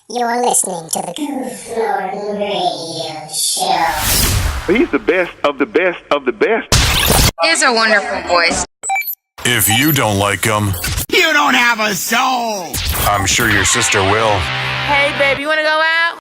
You're listening to the Goof Norton Radio Show. He's the best of the best of the best. He has a wonderful voice. If you don't like him, you don't have a soul. I'm sure your sister will. Hey, babe, you want to go out?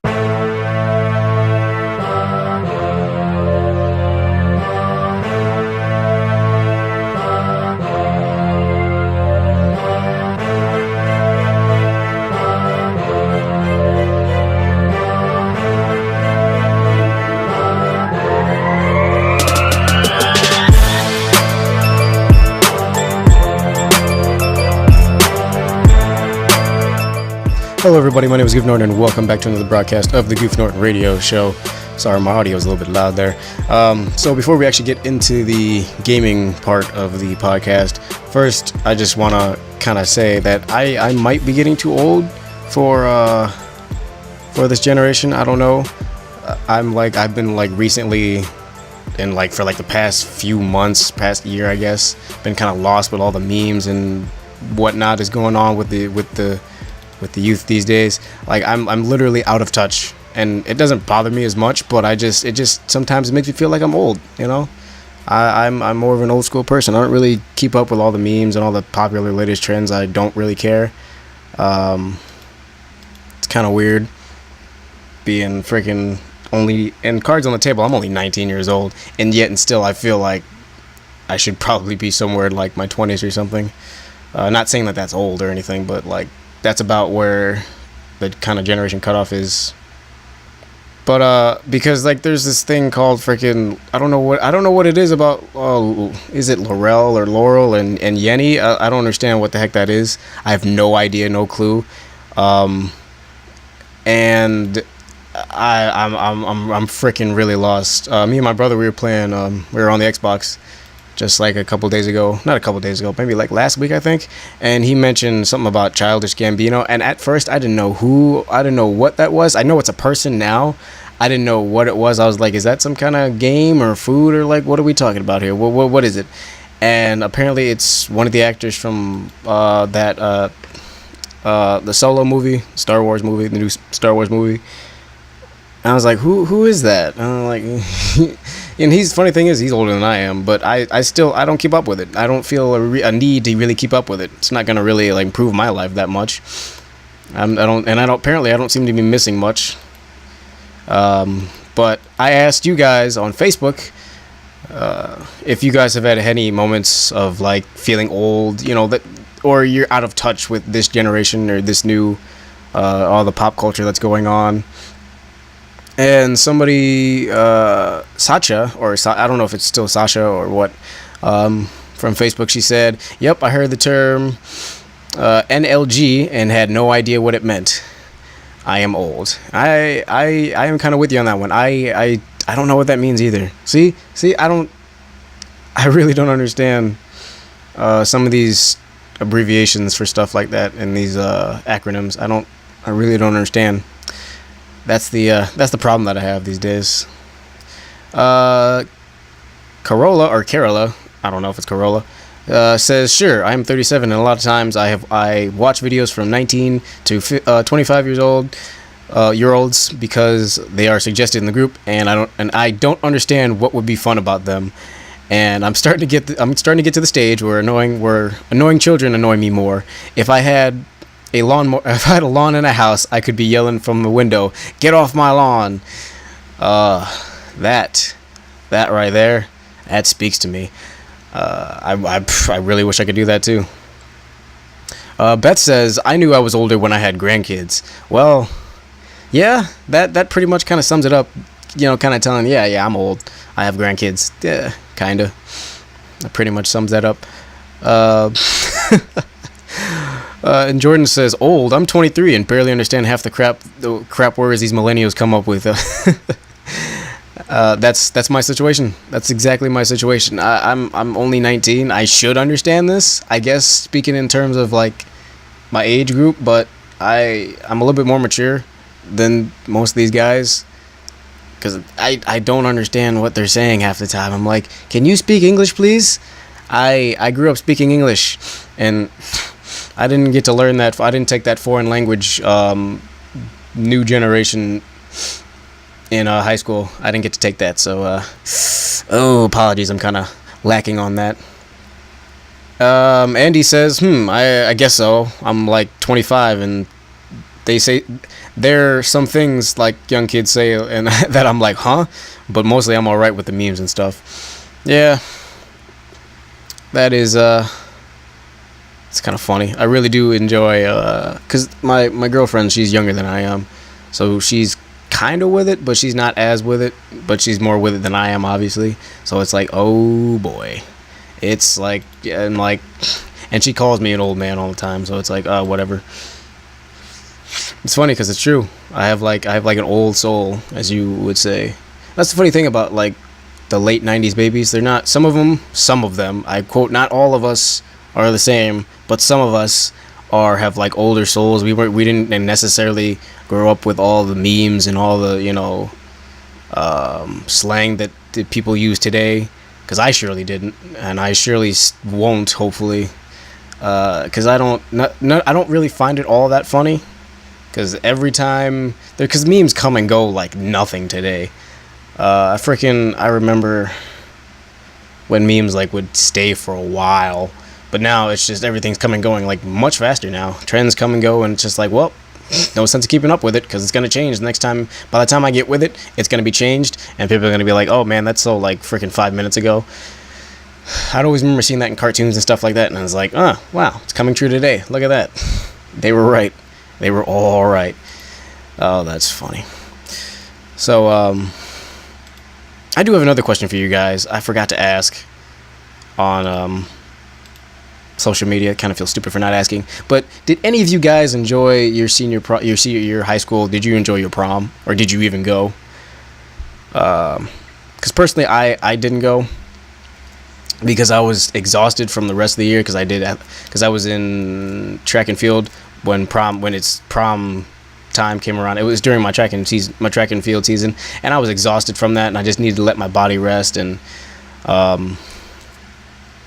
Hello everybody, my name is Goof Norton and welcome back to another broadcast of the Goof Norton Radio Show. Sorry, my audio was a little bit loud there. So before we actually get into the gaming part of the podcast, first I just want to kind of say that I might be getting too old for this generation. I don't know. I've been recently and for the past few months, past year I guess, been kind of lost with all the memes and whatnot is going on with the youth these days. I'm literally out of touch, and it doesn't bother me as much, but it just sometimes it makes me feel like I'm old, you know. I'm more of an old school person. I don't really keep up with all the memes and all the popular latest trends. I don't really care. It's kind of weird being freaking only, and cards on the table, I'm only 19 years old, and yet and still I feel like I should probably be somewhere in my 20s or something. Not saying that that's old or anything, but that's about where the kind of generation cutoff is. But because there's this thing called freaking I don't know what it is about. Is it Laurel or Laurel and Yenny? I don't understand what the heck that is. I have no idea, no clue. And I'm freaking really lost. Me and my brother, we were playing. We were on the Xbox just a couple days ago, not a couple days ago, maybe last week I think, and he mentioned something about Childish Gambino, and at first I didn't know what that was. I know it's a person now. I didn't know what it was. I was like, is that some kind of game or food, or what are we talking about here? What is it? And apparently it's one of the actors from the Solo movie, Star Wars movie, the new Star Wars movie. And I was like, who is that? And I'm like, and funny thing is, he's older than I am, but I don't keep up with it. I don't feel a need to really keep up with it. It's not gonna really improve my life that much. I don't seem to be missing much. But I asked you guys on Facebook if you guys have had any moments of feeling old, or you're out of touch with this generation or this new all the pop culture that's going on. And somebody, Sacha, I don't know if it's still Sasha or what, from Facebook, she said, "Yep, I heard the term NLG and had no idea what it meant. I am old." I am kind of with you on that one. I don't know what that means either. See, I really don't understand some of these abbreviations for stuff like that and these acronyms. I really don't understand. That's the problem that I have these days. Corolla or Carola, I don't know if it's Corolla, says, "Sure, I am 37, and a lot of times I watch videos from 19 to 25 years old year olds because they are suggested in the group, and I don't understand what would be fun about them. And I'm starting to get to the stage where annoying children annoy me more. If I had a lawn in a house, I could be yelling from the window, 'Get off my lawn!' That right there, that speaks to me. I really wish I could do that too." Beth says, "I knew I was older when I had grandkids." Well, yeah, that pretty much kind of sums it up. Kind of telling, yeah, I'm old. I have grandkids. Yeah, kind of. That pretty much sums that up. And Jordan says, "Old. I'm 23 and barely understand half the crap words these millennials come up with." That's my situation. That's exactly my situation. I'm only 19. I should understand this, I guess, speaking in terms of my age group, but I'm a little bit more mature than most of these guys, because I don't understand what they're saying half the time. I'm like, "Can you speak English, please?" I grew up speaking English, and I didn't get to learn that. I didn't take that foreign language new generation in high school. I didn't get to take that, so apologies. I'm kind of lacking on that. Andy says, I guess so. I'm like 25, and they say there are some things like young kids say, and that I'm like, huh? But mostly I'm all right with the memes and stuff. Yeah, that is it's kind of funny. I really do enjoy because my girlfriend, she's younger than I am, so she's kind of with it, but she's not as with it, but she's more with it than I am, obviously. So it's like, oh boy, it's like, and she calls me an old man all the time, so it's like, whatever. It's funny because it's true. I have like an old soul, as you would say. That's the funny thing about like the late 90s babies. They're not, some of them, I quote, not all of us are the same, but some of us have like older souls. We didn't necessarily grow up with all the memes and all the, slang that people use today, because I surely didn't, and I surely won't, hopefully, because I don't really find it all that funny, because every time, because memes come and go like nothing today. I remember when memes like would stay for a while, but now it's just everything's coming and going like much faster now. Trends come and go, and it's just like, well, no sense of keeping up with it, because it's going to change next time. By the time I get with it, it's going to be changed, and people are going to be like, oh man, that's so like freaking 5 minutes ago. I'd always remember seeing that in cartoons and stuff like that, and I was like, oh wow, it's coming true today. Look at that. They were right. They were all right. Oh, that's funny. So I do have another question for you guys. I forgot to ask on social media. Kind of feel stupid for not asking. But did any of you guys enjoy your senior year of high school? Did you enjoy your prom, or did you even go? Because personally, I didn't go, because I was exhausted from the rest of the year, because I was in track and field when it's prom time came around. It was during my track and field season, and I was exhausted from that, and I just needed to let my body rest and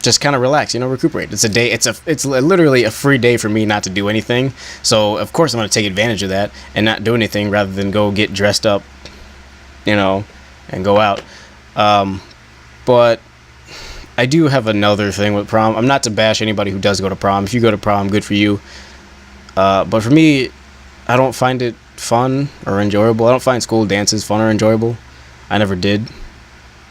just kind of relax, recuperate. It's a day. It's literally a free day for me not to do anything. So of course I'm going to take advantage of that and not do anything, rather than go get dressed up, and go out. But I do have another thing with prom. I'm not to bash anybody who does go to prom. If you go to prom, good for you. But for me, I don't find it fun or enjoyable. I don't find school dances fun or enjoyable. I never did.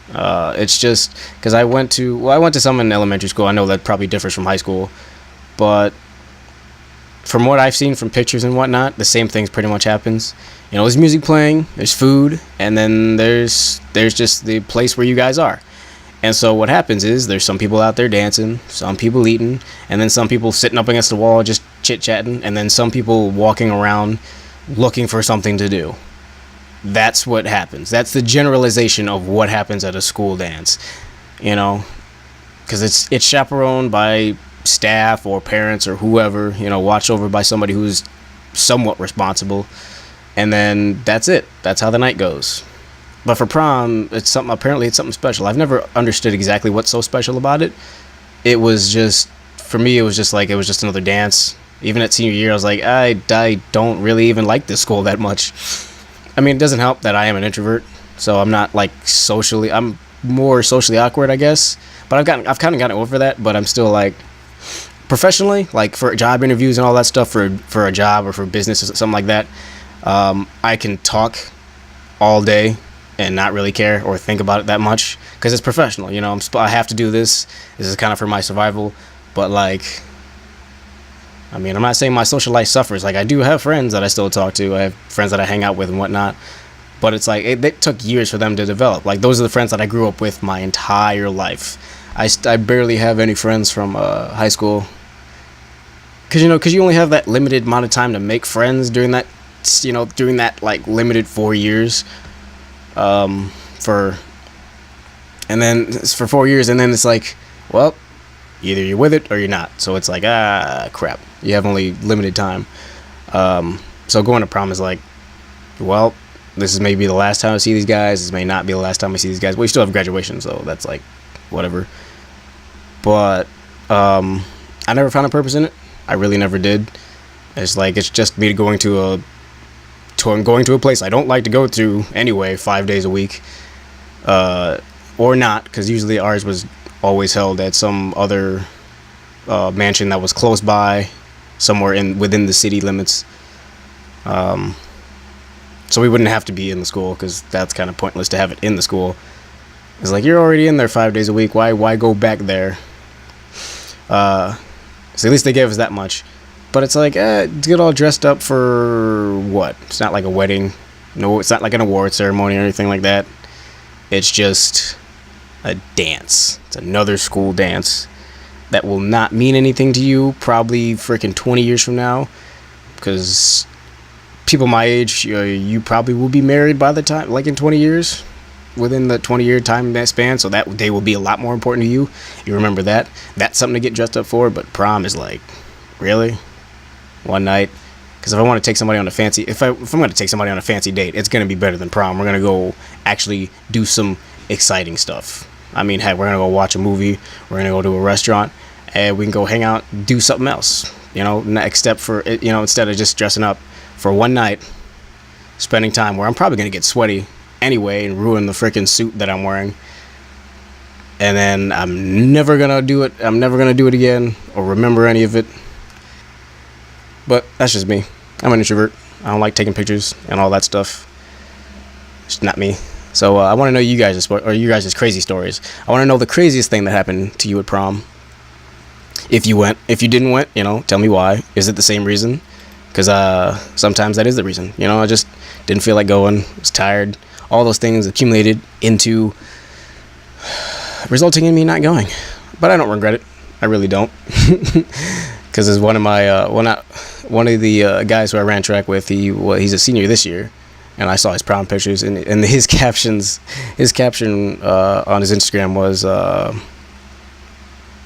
It's just because I went to some in elementary school. I know that probably differs from high school, but from what I've seen from pictures and whatnot, the same things pretty much happens. There's music playing, there's food, and then there's just the place where you guys are. And so what happens is there's some people out there dancing, some people eating, and then some people sitting up against the wall just chit-chatting, and then some people walking around looking for something to do. That's what happens. That's the generalization of what happens at a school dance, because it's chaperoned by staff or parents or whoever, watched over by somebody who's somewhat responsible, and then that's it. That's how the night goes. But for prom, it's something special. I've never understood exactly what's so special about it. It was just, for me, it was just another dance. Even at senior year, I was like, I don't really even like this school that much. I mean, it doesn't help that I am an introvert, so I'm not like I'm more socially awkward, I guess. But I've kind of gotten over that, but I'm still like, professionally, like for job interviews and all that stuff, for a job or for business or something like that, I can talk all day and not really care or think about it that much, because it's professional. I have to do this. This is kind of for my survival. But like, I mean, I'm not saying my social life suffers. Like, I do have friends that I still talk to. I have friends that I hang out with and whatnot. But it's like, it took years for them to develop. Like, those are the friends that I grew up with my entire life. I barely have any friends from high school. Because you only have that limited amount of time to make friends during that, like limited 4 years. For 4 years, and then it's like, well, either you're with it or you're not. So it's like, crap, you have only limited time. So going to prom is like, well, this is maybe the last time I see these guys. This may not be the last time I see these guys. Well, you still have graduation, so that's like whatever. But I never found a purpose in it. I really never did. It's like, it's just me going to a going to a place I don't like to go to anyway 5 days a week, or not, because usually ours was always held at some other mansion that was close by, somewhere within the city limits. So we wouldn't have to be in the school, because that's kind of pointless to have it in the school. It's like, you're already in there 5 days a week. Why go back there? So at least they gave us that much. But it's like, to get all dressed up for what? It's not like a wedding. No, it's not like an award ceremony or anything like that. It's just a dance. It's another school dance that will not mean anything to you probably freaking 20 years from now. Because people my age, you probably will be married by the time, like in 20 years. Within the 20-year time span, so that day will be a lot more important to you. You remember that. That's something to get dressed up for, but prom is like, really? One night? Because if I want to take somebody on a fancy, if I'm going to take somebody on a fancy date, it's going to be better than prom. We're going to go actually do some exciting stuff. I mean, heck, we're going to go watch a movie, we're going to go to a restaurant, and we can go hang out, do something else. You know, next step for, you know, instead of just dressing up for one night, spending time where I'm probably going to get sweaty anyway and ruin the freaking suit that I'm wearing, and then I'm never gonna do it again or remember any of it. But that's just me. I'm an introvert. I don't like taking pictures and all that stuff. It's not me. So I want to know you guys' crazy stories. I want to know the craziest thing that happened to you at prom. If you went, if you didn't went, you know, tell me why. Is it the same reason? Because sometimes that is the reason. You know, I just didn't feel like going. Was tired. All those things accumulated into resulting in me not going. But I don't regret it. I really don't. Because as one of the guys who I ran track with, he's a senior this year, and I saw his prom pictures, and his caption on his Instagram was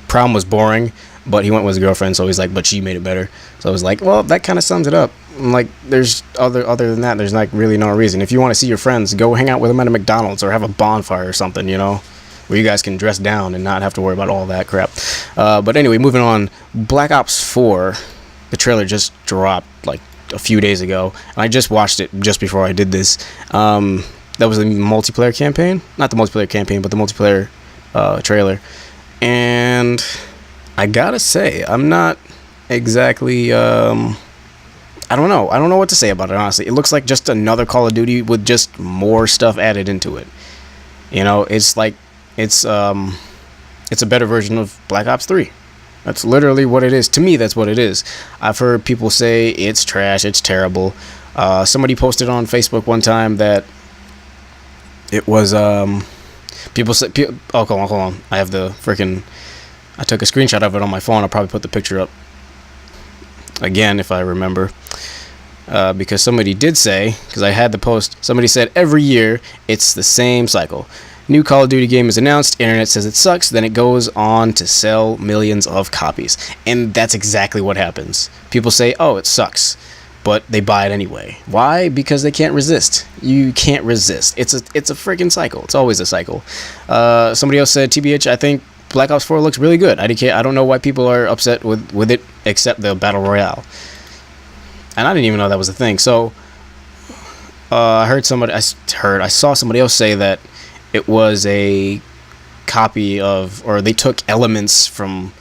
prom was boring, but he went with his girlfriend, so he's like, but she made it better. So I was like, well, that kind of sums it up. I'm like, there's other than that, there's like really no reason. If you want to see your friends, go hang out with them at a McDonald's or have a bonfire or something, you know, where you guys can dress down and not have to worry about all that crap. But anyway, moving on, Black Ops 4, the trailer just dropped like a few days ago, and I just watched it just before I did this. That was the multiplayer campaign, not the multiplayer campaign, but the multiplayer trailer. And I gotta say, I'm not exactly I don't know what to say about it, honestly. It looks like just another Call of Duty with just more stuff added into it. You know, it's like it's a better version of Black Ops 3. That's literally what it is. To me, that's what it is. I've heard people say it's trash, it's terrible. Somebody posted on Facebook one time that it was people said, oh, hold on. I took a screenshot of it on my phone. I'll probably put the picture up again if I remember, because somebody did say, because I had the post, somebody said every year it's the same cycle. New Call of Duty game is announced, internet says it sucks, then it goes on to sell millions of copies. And that's exactly what happens. People say, oh, it sucks, but they buy it anyway. Why? Because they can't resist. You can't resist. It's a freaking cycle. It's always a cycle. Somebody else said, TBH, I think Black Ops 4 looks really good. I don't know why people are upset with it, except the Battle Royale. And I didn't even know that was a thing. So I saw somebody else say that it was a copy of, or they took elements from,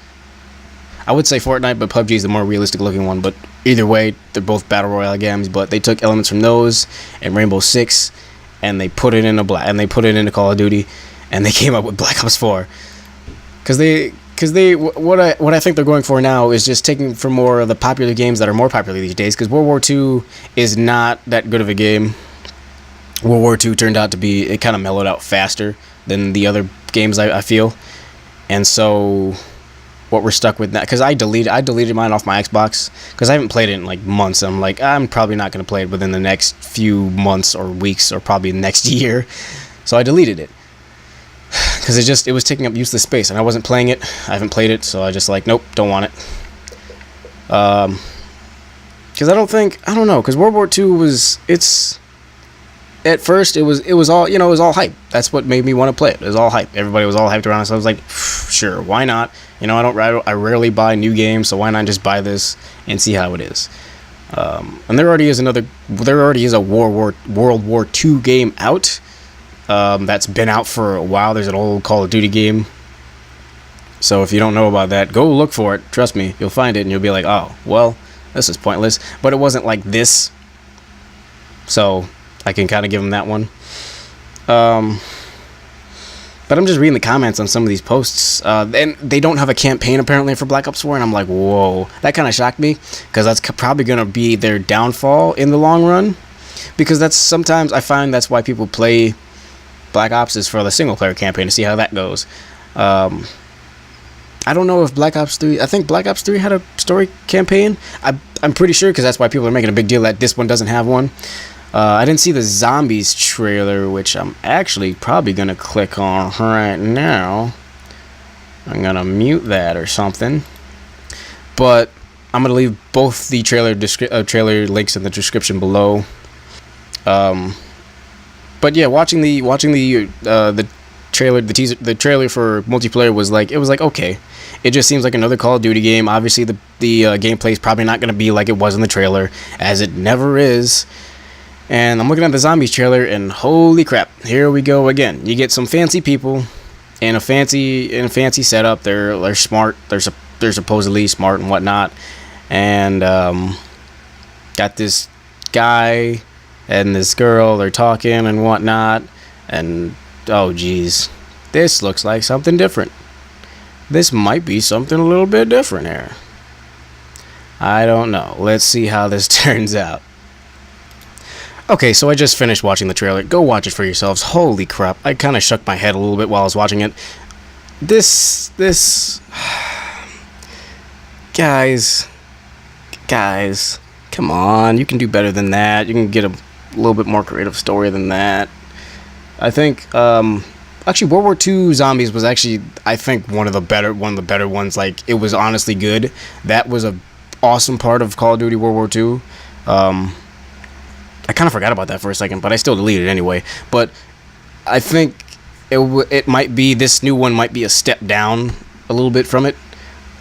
I would say Fortnite, but PUBG is the more realistic looking one. But either way, they're both Battle Royale games. But they took elements from those and Rainbow Six, and they put it into Call of Duty, and they came up with Black Ops 4. What I think they're going for now is just taking from more of the popular games that are more popular these days. Because World War II is not that good of a game. World War II turned out to be, it kind of mellowed out faster than the other games, I feel. And so what we're stuck with now, because I deleted mine off my Xbox because I haven't played it in like months. I'm like, I'm probably not going to play it within the next few months or weeks or probably next year. So I deleted it. Because it was taking up useless space, and I wasn't playing it. I haven't played it, so I just like, nope, don't want it. Because I don't know, because World War II at first it was all, you know, it was all hype. That's what made me want to play it. It was all hype. Everybody was all hyped around it, so I was like, sure, why not? You know, I rarely buy new games, so why not just buy this and see how it is. And there already is a World War II game out. That's been out for a while. There's an old Call of Duty game. So if you don't know about that, go look for it. Trust me, you'll find it and you'll be like, oh, well, this is pointless. But it wasn't like this. So I can kind of give them that one. But I'm just reading the comments on some of these posts. And they don't have a campaign apparently for Black Ops 4. And I'm like, whoa, that kind of shocked me. Because that's probably going to be their downfall in the long run. Because that's sometimes I find that's why people play Black Ops is for the single player campaign to see how that goes. I don't know if Black Ops 3... I think Black Ops 3 had a story campaign. I'm pretty sure because that's why people are making a big deal that this one doesn't have one. I didn't see the Zombies trailer, which I'm actually probably going to click on right now. I'm going to mute that or something. But I'm going to leave both the trailer links in the description below. But yeah, watching the trailer, the trailer for multiplayer was like, it was like, okay. It just seems like another Call of Duty game. Obviously, the gameplay is probably not going to be like it was in the trailer, as it never is. And I'm looking at the Zombies trailer, and holy crap, here we go again. You get some fancy people in a fancy setup. They're smart. They're supposedly smart and whatnot. And got this guy and this girl. They're talking and whatnot. And oh geez, this looks like something different. This might be something a little bit different here. I don't know. Let's see how this turns out. Okay, so I just finished watching the trailer. Go watch it for yourselves. Holy crap. I kind of shook my head a little bit while I was watching it. This... Guys, come on. You can do better than that. You can get a little bit more creative story than that. I think, actually, World War II Zombies was actually, I think, one of the better ones. Like, it was honestly good. That was a awesome part of Call of Duty World War II. I kind of forgot about that for a second, but I still deleted it anyway. But I think it might be, this new one might be a step down a little bit from it.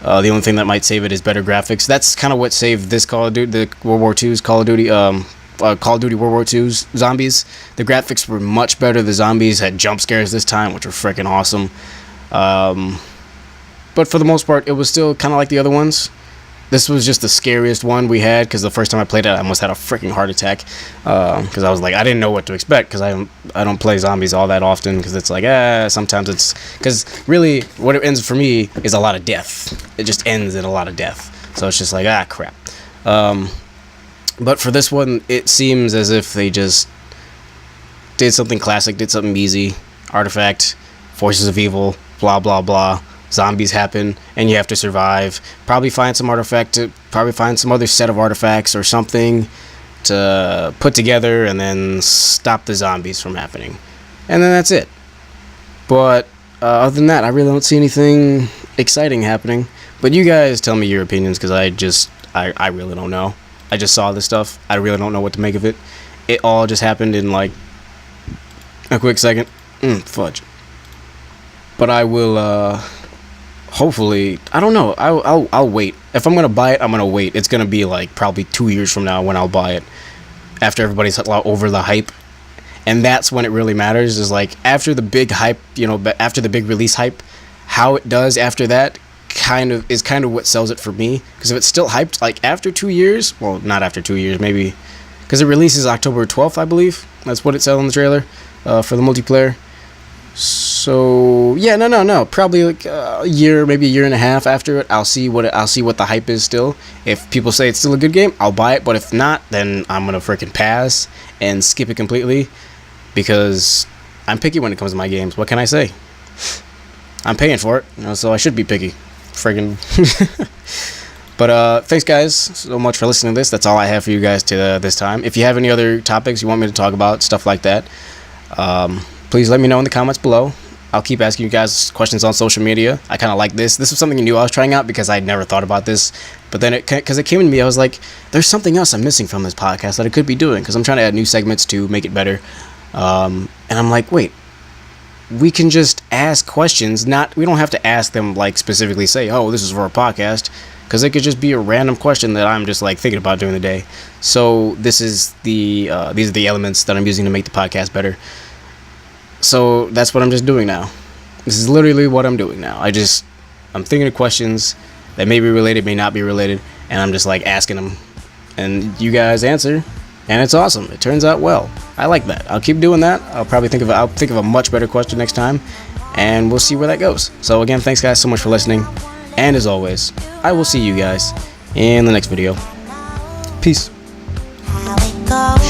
The only thing that might save it is better graphics. That's kind of what saved this Call of Duty, the World War II's Call of Duty, Call of Duty World War II's Zombies. The graphics were much better. The zombies had jump scares this time, which were freaking awesome. But for the most part, it was still kind of like the other ones. This was just the scariest one we had, because the first time I played it, I almost had a freaking heart attack. Because I was like, I didn't know what to expect, because I don't play zombies all that often, because it's like, sometimes it's... Because really, what it ends for me is a lot of death. It just ends in a lot of death. So it's just like, crap. But for this one, it seems as if they just did something classic, did something easy. Artifact, forces of evil, blah, blah, blah. Zombies happen, and you have to survive. Probably find some other set of artifacts or something to put together, and then stop the zombies from happening. And then that's it. But other than that, I really don't see anything exciting happening. But you guys tell me your opinions, because I really don't know. I just saw this stuff. I really don't know what to make of it. It all just happened in like a quick second. Fudge. But I will hopefully, I don't know. I'll wait. If I'm gonna buy it, I'm gonna wait. It's gonna be like probably 2 years from now when I'll buy it, after everybody's over the hype. And that's when it really matters, is like after the big hype, after the big release hype, how it does after that is kind of what sells it for me. Because if it's still hyped like after 2 years, well, not after 2 years, maybe, because it releases October 12th, I believe. That's what it said on the trailer for the multiplayer. So yeah, no, probably like a year, maybe a year and a half after it, I'll see what the hype is still. If people say it's still a good game, I'll buy it. But if not, then I'm gonna freaking pass and skip it completely, because I'm picky when it comes to my games. What can I say? I'm paying for it, so I should be picky. Friggin'. But thanks guys so much for listening to this. That's all I have for you guys to this time. If you have any other topics you want me to talk about, stuff like that, please let me know in the comments below. I'll keep asking you guys questions on social media. I kind of like this. This was something new I was trying out, because I'd never thought about this. But then because it came to me, I was like, there's something else I'm missing from this podcast that I could be doing, because I'm trying to add new segments to make it better. And I'm like, wait, we can just ask questions. We don't have to ask them like specifically say, oh, this is for a podcast. because it could just be a random question that I'm just like thinking about during the day. So this is these are the elements that I'm using to make the podcast better. So that's what I'm just doing now. This is literally what I'm doing now. I'm thinking of questions that may be related, may not be related, and I'm just like asking them, and you guys answer, and it's awesome. It turns out well. I like that. I'll keep doing that. I'll think of a much better question next time, and we'll see where that goes. So again, thanks guys so much for listening, and as always, I will see you guys in the next video. Peace. How it goes.